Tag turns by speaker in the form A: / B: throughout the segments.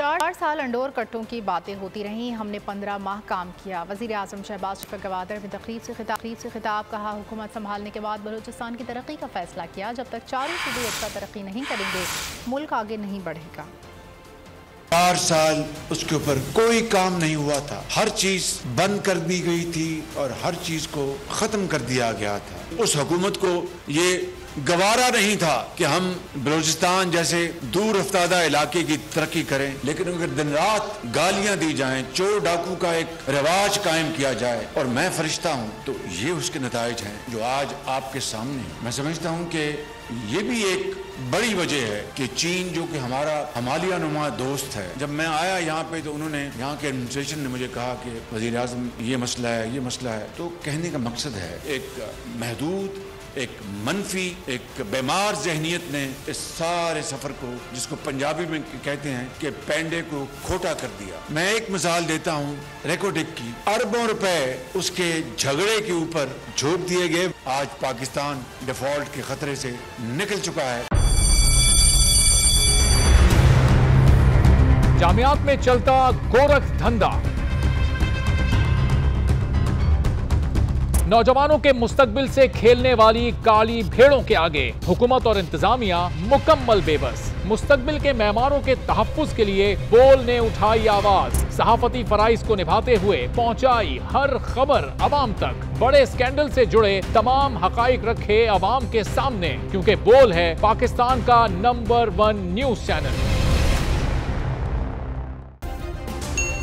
A: 4 साल अंडोर कट्टों की बातें होती रहीं, हमने 15 माह काम किया। वज़ीर आज़म शहबाज शरीफ गवादर में तकरीब से खिताब कहा, हुकूमत संभालने के बाद बलूचिस्तान की तरक्की का फैसला किया। जब तक चारों सूबे अच्छा तरक्की नहीं करेंगे, मुल्क आगे नहीं बढ़ेगा।
B: 4 साल उसके ऊपर कोई काम नहीं हुआ था, हर चीज बंद कर दी गई थी और हर चीज को खत्म कर दिया गया था। उस हुकूमत को ये गवारा नहीं था कि हम बलूचिस्तान जैसे दूर अफ्तादा इलाके की तरक्की करें, लेकिन अगर दिन रात गालियां दी जाएं, चोर डाकू का एक रिवाज कायम किया जाए और मैं फरिश्ता हूं, तो ये उसके नताइज हैं जो आज आपके सामने। मैं समझता हूं कि ये भी एक बड़ी वजह है कि चीन जो कि हमारा हमालिया नुमा दोस्त है, जब मैं आया यहाँ पे तो उन्होंने, यहाँ के एडमिनिस्ट्रेशन ने मुझे कहा कि वज़ीर आज़म ये मसला है, ये मसला है। तो कहने का मकसद है, एक महदूद, एक मनफी, एक बीमार जहनीत ने इस सारे सफर को, जिसको पंजाबी में कहते हैं कि पेंडे को खोटा कर दिया। मैं एक मिसाल देता हूँ रेकोडिक की, अरबों रुपए उसके झगड़े के ऊपर झोंक दिए गए। आज पाकिस्तान डिफॉल्ट के खतरे से निकल चुका है।
C: जामियात में चलता गोरख धंधा, नौजवानों के मुस्तकबिल से खेलने वाली काली भेड़ों के आगे हुकूमत और इंतजामिया मुकम्मल बेबस। मुस्तकबिल के मेहमानों के तहफ्फुज के लिए बोल ने उठाई आवाज, सहाफती फराइज को निभाते हुए पहुंचाई हर खबर अवाम तक। बड़े स्कैंडल से जुड़े तमाम हकाइक रखे अवाम के सामने, क्योंकि बोल है पाकिस्तान का नंबर 1 न्यूज चैनल।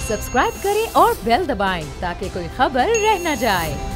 D: सब्सक्राइब करें और बेल दबाएं ताकि कोई खबर रह न जाए।